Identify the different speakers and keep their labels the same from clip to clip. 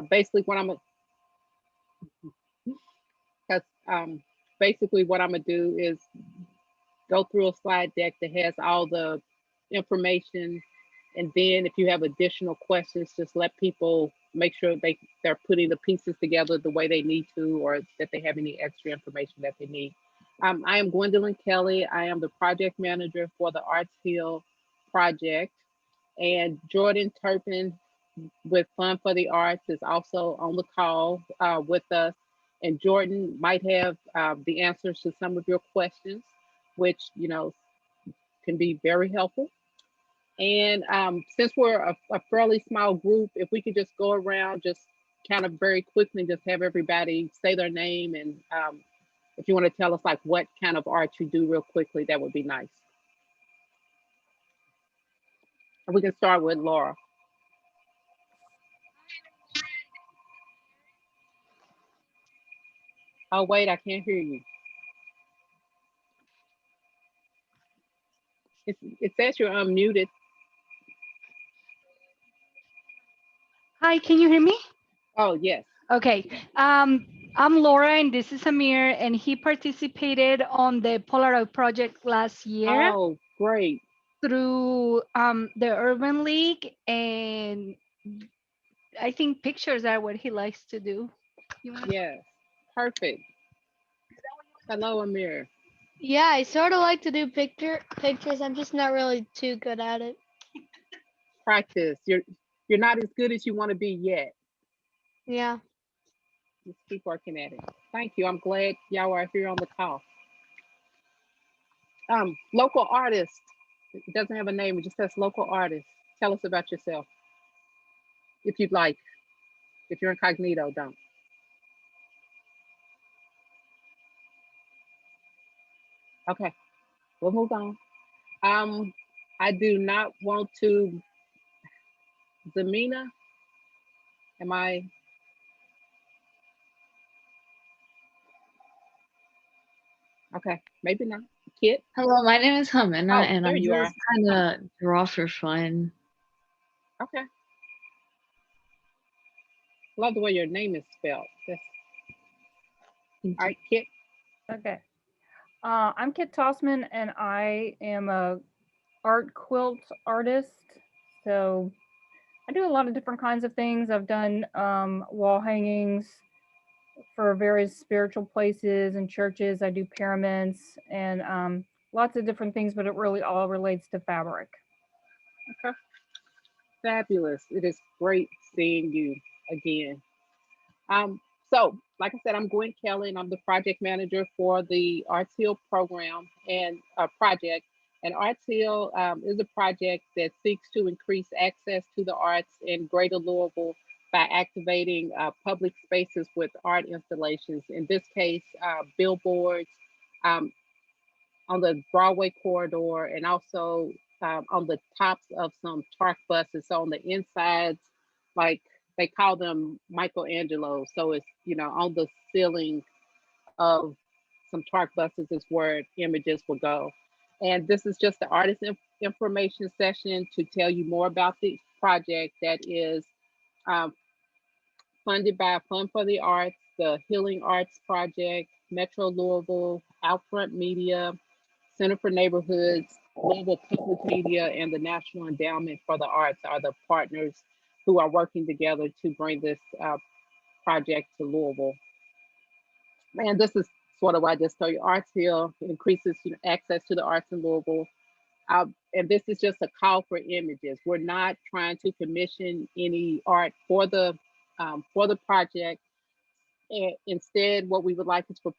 Speaker 1: basically what I'm because basically what I'm gonna do is go through a slide deck that has all the information, and then if you have additional questions, just let people make sure they're putting the pieces together the way they need to, or that they have any extra information that they need. I am Gwendolyn Kelly. I am the project manager for the ArtsHeal project, and Jordan Turpin with Fun for the Arts is also on the call with us. And Jordan might have the answers to some of your questions, which, can be very helpful. And since we're a fairly small group, if we could just go around, just kind of very quickly, just have everybody say their name. And if you want to tell us like what kind of art you do real quickly, that would be nice. And we can start with Laura. Oh, wait, I can't hear you. It says you're unmuted.
Speaker 2: Hi, can you hear me?
Speaker 1: Oh, yes.
Speaker 2: Okay. I'm Laura and this is Amir, and he participated on the Polaroid project last year
Speaker 1: Oh, great.
Speaker 2: through the Urban League, and I think pictures are what he likes to do. You want
Speaker 1: Yes. Perfect. Hello, Amir.
Speaker 3: Yeah, I sort of like to do pictures. I'm just not really too good at it.
Speaker 1: Practice. You're not as good as you want to be yet.
Speaker 3: Yeah.
Speaker 1: Just keep working at it. Thank you. I'm glad y'all are here on the call. Local artist. It doesn't have a name. It just says local artist. Tell us about yourself, if you'd like. If you're incognito, don't. Okay, we'll move on. Um, I do not want to. Zamina, am I? Okay, maybe not. Kit.
Speaker 4: Hello, my name is Hamina,
Speaker 1: Oh,
Speaker 4: and I
Speaker 1: there you are.
Speaker 4: just kind of draw for fun.
Speaker 1: Okay, love the way your name is spelled. That's
Speaker 4: Thank
Speaker 1: all
Speaker 4: you.
Speaker 1: right, Kit.
Speaker 5: Okay. I'm Kit Tossman, and I am a art quilt artist. So I do a lot of different kinds of things. I've done wall hangings for various spiritual places and churches. I do pyramids and lots of different things, but it really all relates to fabric.
Speaker 1: Okay, fabulous. It is great seeing you again. Um, so, like I said, I'm Gwen Kelly, and I'm the project manager for the ArtsHeal program and project. And ArtsHeal is a project that seeks to increase access to the arts in Greater Louisville by activating public spaces with art installations. In this case, billboards um, on the Broadway corridor, and also on the tops of some truck buses. So on the insides, like they call them Michelangelo. So it's, on the ceiling of some truck buses is where images will go. And this is just the artist information session to tell you more about the project that is um, funded by Fund for the Arts, the Healing Arts Project, Metro Louisville, Outfront Media, Center for Neighborhoods, Louisville Public Media, and the National Endowment for the Arts are the partners who are working together to bring this project to Louisville. And this is sort of what I just told you. Arts Hill increases access to the arts in Louisville. And this is just a call for images. We're not trying to commission any art for the project. And instead, what we would like is for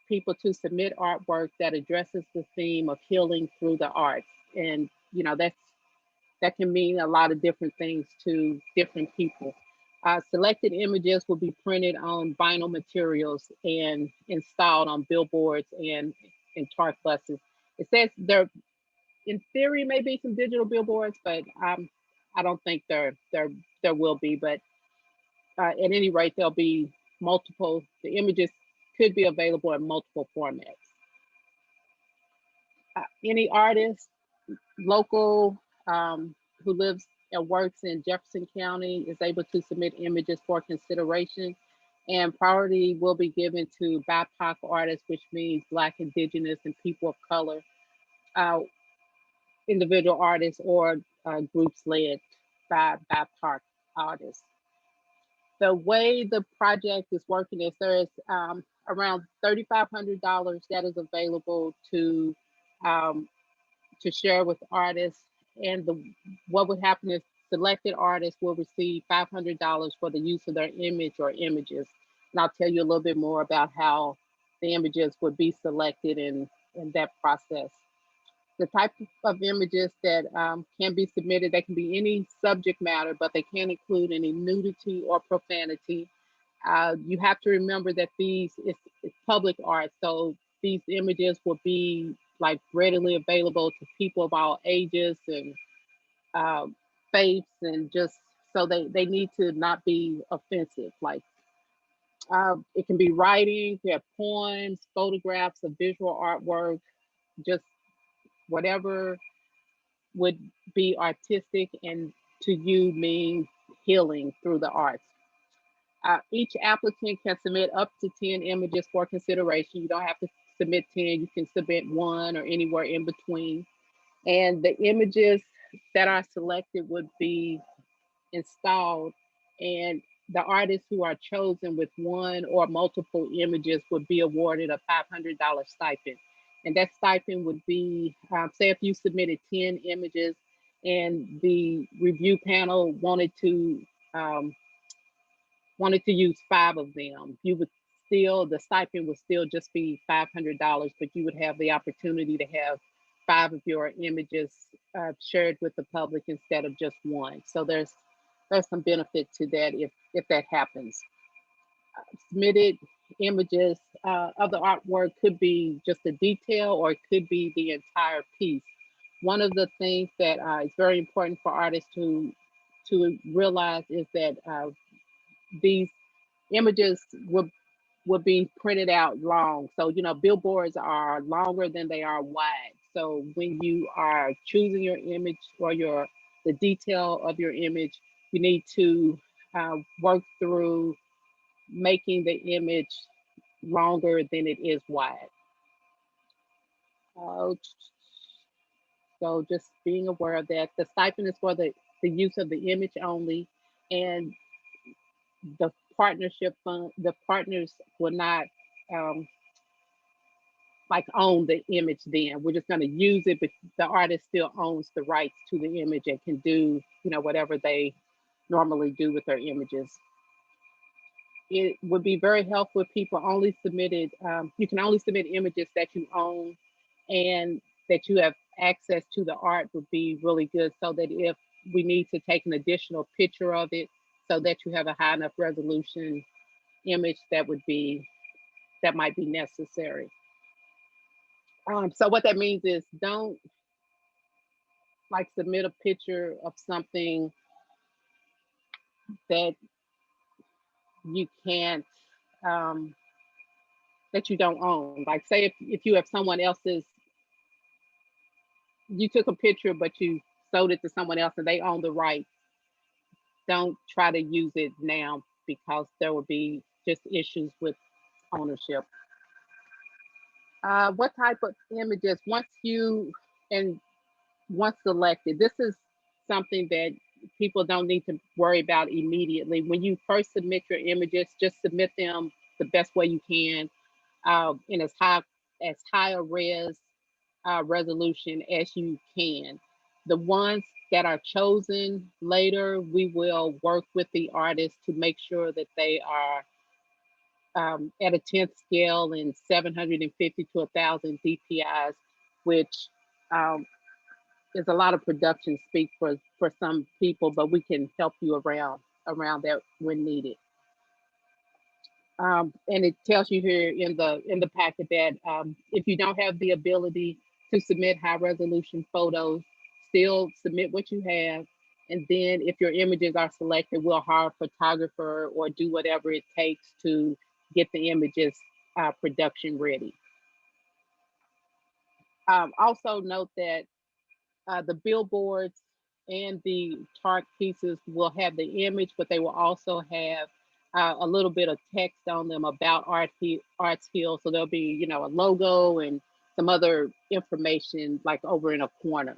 Speaker 1: people to submit artwork that addresses the theme of healing through the arts. And that can mean a lot of different things to different people. Selected images will be printed on vinyl materials and installed on billboards and in TARC buses. It says there, in theory, may be some digital billboards, but I don't think there will be. But at any rate, there'll be multiple. The images could be available in multiple formats. Any artist local who lives and works in Jefferson County is able to submit images for consideration. And priority will be given to BIPOC artists, which means Black, Indigenous, and people of color, uh, individual artists or groups led by BIPOC artists. The way the project is working is there is around $3,500 that is available um, to share with artists. And what would happen is selected artists will receive $500 for the use of their image or images. And I'll tell you a little bit more about how the images would be selected in that process. The type of images that can be submitted, they can be any subject matter, but they can't include any nudity or profanity. You have to remember that it's public art, so these images will be like readily available to people of all ages and uh, faiths, and just so they need to not be offensive. Like it can be writing, you have poems, photographs, of visual artwork, just whatever would be artistic and to you mean healing through the arts. Each applicant can submit up to 10 images for consideration. You don't have to submit 10, you can submit one or anywhere in between. And the images that are selected would be installed, and the artists who are chosen with one or multiple images would be awarded a $500 stipend. And that stipend would be, say if you submitted 10 images and the review panel um, wanted to use 5 of them, you would still, the stipend would still just be $500, but you would have the opportunity to have 5 of your images shared with the public instead of just one. So there's some benefit to that if that happens. Submitted images of the artwork could be just a detail or it could be the entire piece. One of the things that is very important for artists to realize is that these images would be printed out long. So, billboards are longer than they are wide. So when you are choosing your image or the detail of your image, you need to work through making the image longer than it is wide. Uh, so just being aware of that. The stipend is for the use of the image only, and the partnership fund, the partners will not um, like own the image then. We're just going to use it, but the artist still owns the rights to the image and can do, whatever they normally do with their images. It would be very helpful if people only submitted, you can only submit images that you own and that you have access to. The art would be really good, so that if we need to take an additional picture of it so that you have a high enough resolution image, that might be necessary. So what that means is don't like submit a picture of something that you can't that you don't own. Like say if you have someone else's, you took a picture but you sold it to someone else and they own the right, don't try to use it now because there will be just issues with ownership. What type of images and once selected, this is something that people don't need to worry about immediately. When you first submit your images, just submit them the best way you can in as high a resolution as you can. The ones that are chosen later, we will work with the artist to make sure that they are at a 10th scale and 750 to 1,000 DPIs, which is a lot of production speak for some people, but we can help you around that when needed. And it tells you here in the packet that if you don't have the ability to submit high resolution photos, still submit what you have. And then if your images are selected, we'll hire a photographer or do whatever it takes to get the images production ready. Also note that the billboards and the chart pieces will have the image, but they will also have a little bit of text on them about ArtsHeal. So there'll be, you know, a logo and some other information like over in a corner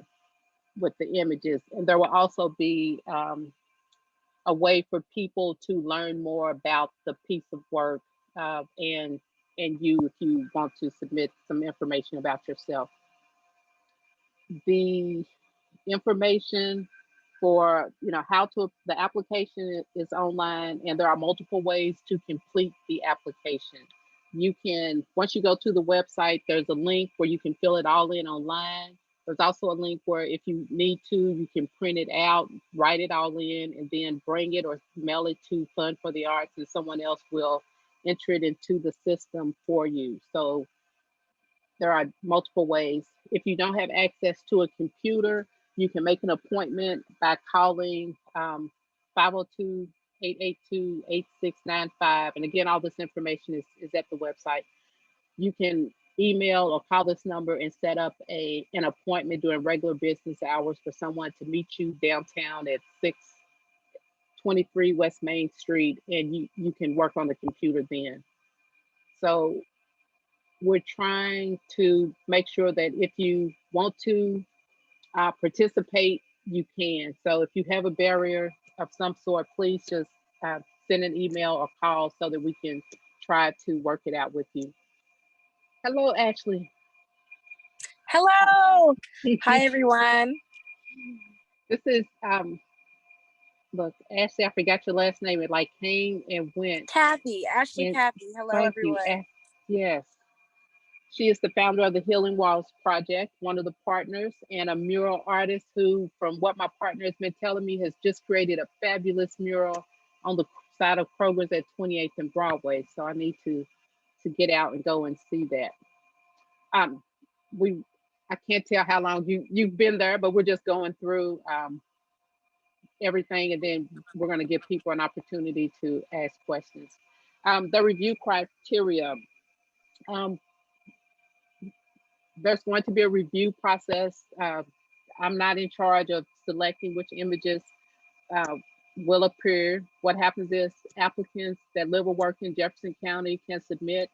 Speaker 1: with the images. And there will also be a way for people to learn more about the piece of work, and you, if you want to submit some information about yourself. The information for, you know, how to, the application is online, and there are multiple ways to complete the application. You can, once you go to the website, there's a link where you can fill it all in online. There's also a link where if you need to, you can print it out, write it all in, and then bring it or mail it to Fund for the Arts, and someone else will enter it into the system for you. So there are multiple ways. If you don't have access to a computer, you can make an appointment by calling 502 And again, all this information is at the website. You can email or call this number and set up an appointment during regular business hours for someone to meet you downtown at 623 West Main Street, and you can work on the computer then. So we're trying to make sure that if you want to participate, you can. So if you have a barrier of some sort, please just send an email or call so that we can try to work it out with you. Hello, Ashley.
Speaker 6: Hello. Hi, everyone.
Speaker 1: This is, look, Ashley, I forgot your last name. It like came and went.
Speaker 6: Kathy, Ashley
Speaker 1: And
Speaker 6: Kathy. Hello,
Speaker 1: thank
Speaker 6: everyone.
Speaker 1: you. Yes. She is the founder of the Healing Walls Project, one of the partners, and a mural artist who, from what my partner has been telling me, has just created a fabulous mural on the side of Kroger's at 28th and Broadway. So I need to get out and go and see that. I can't tell how long you've been there, but we're just going through everything, and then we're going to give people an opportunity to ask questions. The review criteria. There's going to be a review process. I'm not in charge of selecting which images will appear. What happens is applicants that live or work in Jefferson County can submit.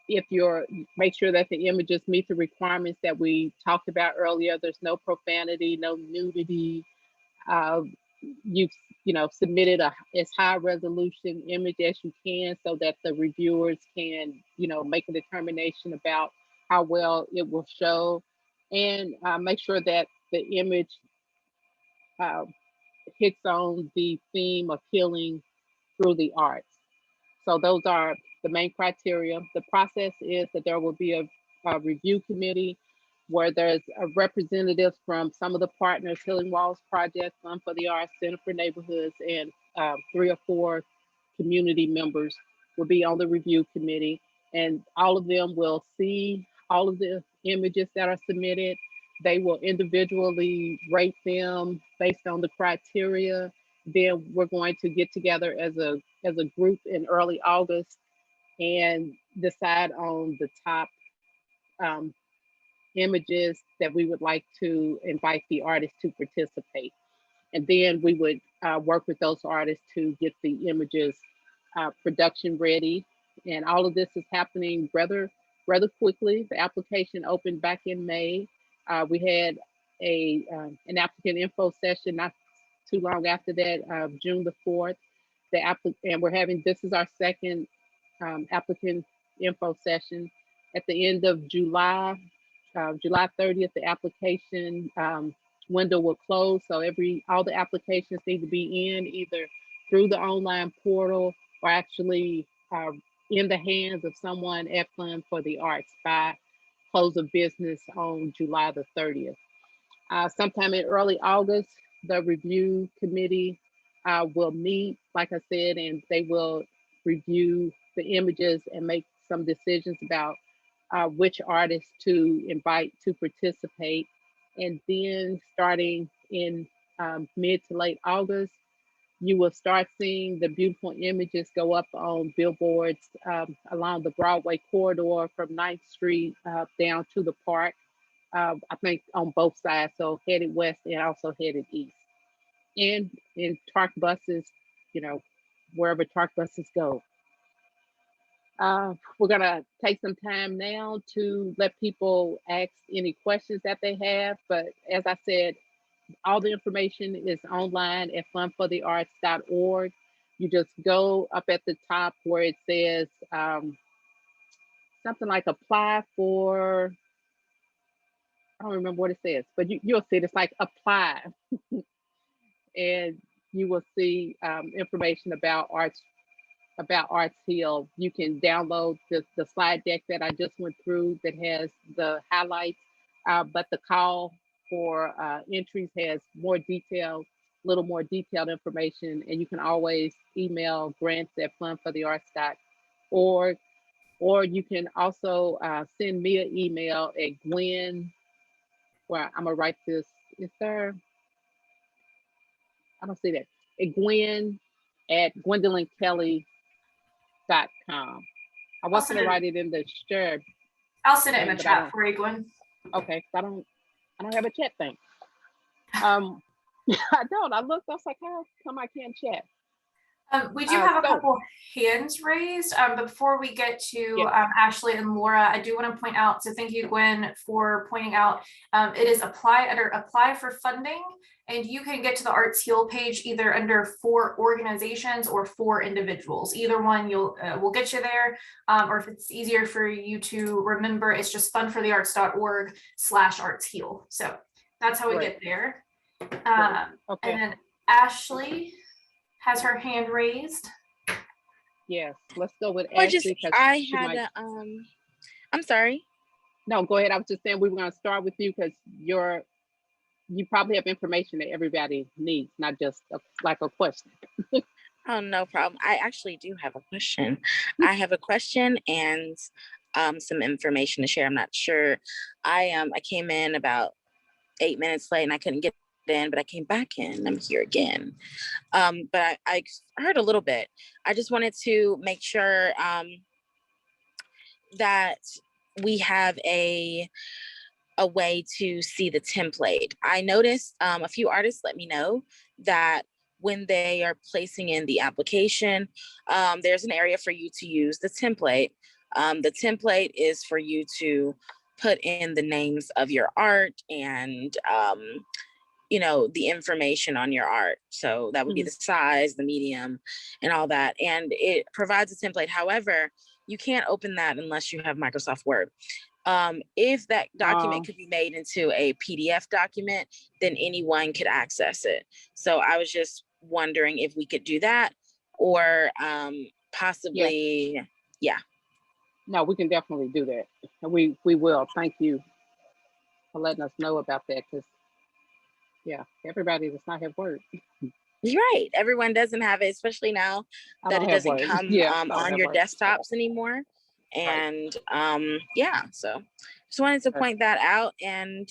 Speaker 1: If make sure that the images meet the requirements that we talked about earlier. There's no profanity, no nudity. You've submitted as high resolution image as you can so that the reviewers can make a determination about how well it will show, and make sure that the image hits on the theme of healing through the arts. So those are the main criteria. The process is that there will be a review committee where there's a representative from some of the partners, Healing Walls Project, Fund for the Arts, Center for Neighborhoods, and 3 or 4 community members will be on the review committee. And all of them will see all of the images that are submitted. They will individually rate them based on the criteria. Then we're going to get together as a group in early August and decide on the top images that we would like to invite the artists to participate. And then we would work with those artists to get the images production ready. And all of this is happening rather quickly. The application opened back in May. We had an applicant info session not too long after that, June the 4th. And this is our second applicant info session. At the end of July, July 30th, the application window will close. So all the applications need to be in either through the online portal or actually in the hands of someone at Fund for the Arts by close of business on July the 30th. Sometime in early August, the review committee will meet, like I said, and they will review the images and make some decisions about which artists to invite to participate. And then starting in mid to late August, you will start seeing the beautiful images go up on billboards along the Broadway corridor from 9th Street down to the park. I think on both sides, so headed west and also headed east. And in truck buses, you know, wherever truck buses go. We're gonna take some time now to let people ask any questions that they have. But as I said, all the information is online at funforthearts.org. You just go up at the top where it says something like apply for, I don't remember what it says, but you'll see it. It's like apply, and you will see information about ArtsHeal. You can download the slide deck that I just went through that has the highlights, but the call for entries has more detailed, little more detailed information, and you can always email grants at funforthearts.org, or you can also send me an email at Gwen, where I'm gonna write this. Is there? I don't see that. At Gwen at GwendolynKelly.com. I was
Speaker 7: send
Speaker 1: gonna
Speaker 7: it-
Speaker 1: write it in the share
Speaker 7: I'll send it in
Speaker 1: thing,
Speaker 7: the
Speaker 1: but I
Speaker 7: chat
Speaker 1: don't.
Speaker 7: for you, Gwen.
Speaker 1: Okay, I don't have a chat thing. I don't. I looked. I was like, how come I can't chat?
Speaker 7: We do have a
Speaker 1: So
Speaker 7: couple hands raised, but before we get to
Speaker 1: yes,
Speaker 7: Ashley and Laura, I do want to point out, so thank you, Gwen, for pointing out, it is apply for funding, and you can get to the ArtsHeal page either under for organizations or for individuals. Either one will get you there, or if it's easier for you to remember, it's just funforthearts.org/ArtsHeal. So that's how we
Speaker 1: great.
Speaker 7: get there.
Speaker 1: Okay.
Speaker 7: And then Ashley has her hand raised.
Speaker 1: Yes. Let's go with
Speaker 6: Or just
Speaker 1: Ashley because
Speaker 6: I
Speaker 1: she
Speaker 6: had
Speaker 1: might.
Speaker 6: a I'm sorry.
Speaker 1: No, go ahead. I was just saying we were going to start with you because you probably have information that everybody needs, not just like a question.
Speaker 6: Oh, no problem. I actually do have a question. I have a question and some information to share. I'm not sure. I came in about 8 minutes late and I couldn't get in, but I came back in. I'm here again. But I heard a little bit. I just wanted to make sure that we have a way to see the template. I noticed a few artists let me know that when they are placing in the application, there's an area for you to use the template. The template is for you to put in the names of your art and the information on your art. So that would be the size, the medium, and all that. And it provides a template. However, you can't open that unless you have Microsoft Word. If that document could be made into a PDF document, then anyone could access it. So I was just wondering if we could do that, or possibly, yeah.
Speaker 1: No, we can definitely do that. And we will. Thank you for letting us know about that, because everybody does not have Word.
Speaker 6: You're right. Everyone doesn't have it, especially now
Speaker 1: I
Speaker 6: that
Speaker 1: don't
Speaker 6: it
Speaker 1: have
Speaker 6: doesn't
Speaker 1: Word.
Speaker 6: come
Speaker 1: Yeah, I don't
Speaker 6: on
Speaker 1: have
Speaker 6: your
Speaker 1: Word.
Speaker 6: desktops anymore. And so just wanted to point that out. And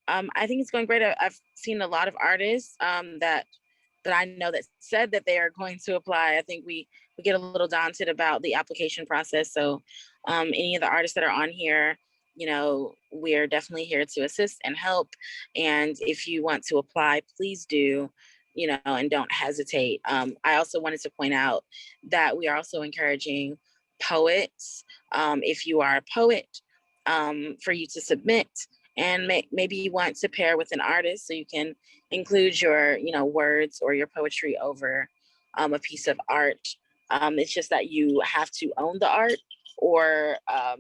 Speaker 6: I think it's going great. I've seen a lot of artists that I know that said that they are going to apply. I think we get a little daunted about the application process. So any of the artists that are on here, we are definitely here to assist and help. And if you want to apply, please do, and don't hesitate. I also wanted to point out that we are also encouraging poets. If you are a poet, for you to submit, and maybe you want to pair with an artist so you can include your words or your poetry over a piece of art. It's just that you have to own the art or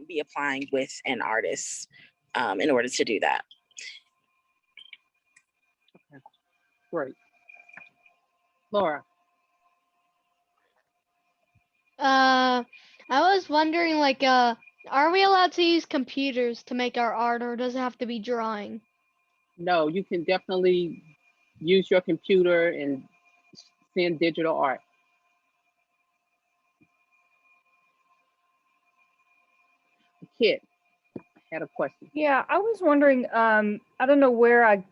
Speaker 6: be applying with an artist in order to do that.
Speaker 1: Okay. Great. Laura.
Speaker 3: I was wondering, like, are we allowed to use computers to make our art, or does it have to be drawing?
Speaker 1: No, you can definitely use your computer and send digital art. Kit had a question.
Speaker 5: Yeah, I was wondering, I don't know where I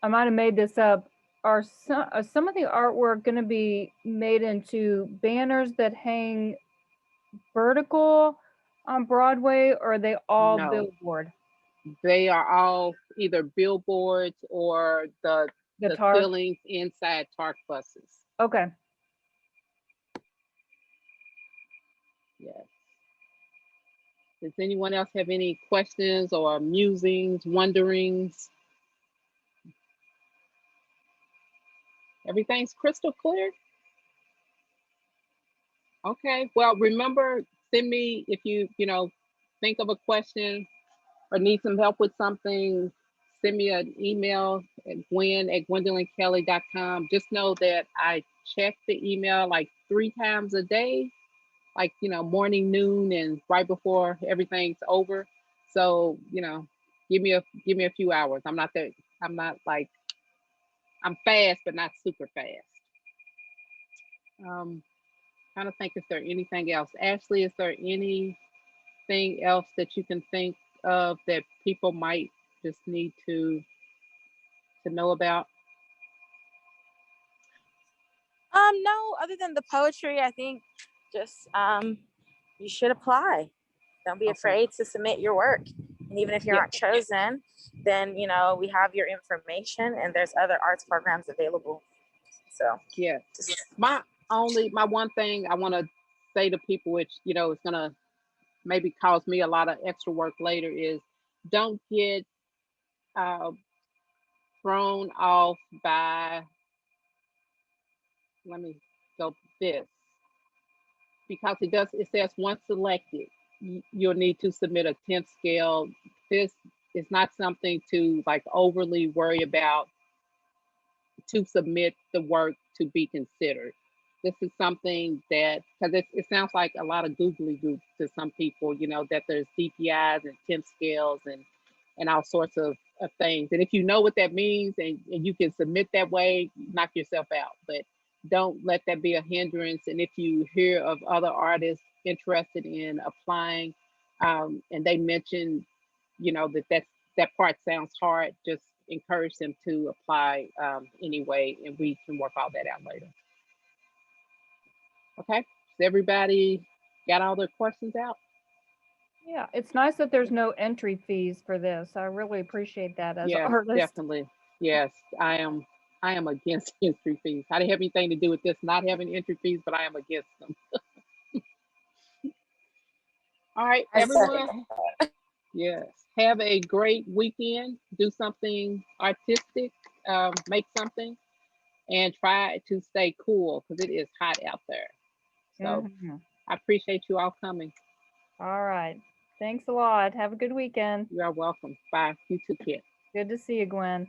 Speaker 5: might have made this up. Are some of the artwork going to be made into banners that hang vertical on Broadway, or are they all
Speaker 1: No.
Speaker 5: billboard?
Speaker 1: They are all either billboards or the
Speaker 5: Guitar.
Speaker 1: ceilings inside tarp buses.
Speaker 5: Okay.
Speaker 1: Yes. Does anyone else have any questions or musings, wonderings? Everything's crystal clear? Okay, well, remember, send me if you think of a question or need some help with something, send me an email at gwen@gwendolynkelly.com. Just know that I check the email like 3 times a day, like, morning, noon, and right before everything's over. So, give me a few hours. I'm not like, I'm fast, but not super fast. Trying to think if there anything else. Ashley, is there anything else that you can think of that people might just need to know about?
Speaker 6: No, other than the poetry, I think just you should apply. Don't be
Speaker 1: Okay.
Speaker 6: afraid to submit your work. And even if you
Speaker 1: Yeah.
Speaker 6: aren't chosen, then we have your information and there's other arts programs available. So
Speaker 1: Yeah.
Speaker 6: just
Speaker 1: My one thing I want to say to people, which is gonna maybe cause me a lot of extra work later, is don't get thrown off by, let me go this, because it says once selected, you'll need to submit a 10th scale. This is not something to like overly worry about to submit the work to be considered. This is something that, because it sounds like a lot of googly goop to some people, that there's DPIs and 10th scales and all sorts of things. And if you know what that means and you can submit that way, knock yourself out. But don't let that be a hindrance. And if you hear of other artists interested in applying, and they mention, that part sounds hard, just encourage them to apply anyway, and we can work all that out later. Okay, so everybody got all their questions out?
Speaker 5: Yeah, it's nice that there's no entry fees for this. I really appreciate that as an
Speaker 1: Yes,
Speaker 5: artist.
Speaker 1: definitely. Yes, I am against entry fees. I didn't have anything to do with this not having entry fees, but I am against them. All right,
Speaker 6: I
Speaker 1: everyone. Yes, have a great weekend. Do something artistic, make something, and try to stay cool because it is hot out there. So
Speaker 5: Mhm.
Speaker 1: I appreciate you all coming.
Speaker 5: All right. Thanks a lot. Have a good weekend.
Speaker 1: You are welcome. Bye. You too, Kit.
Speaker 5: Good to see you, Gwen.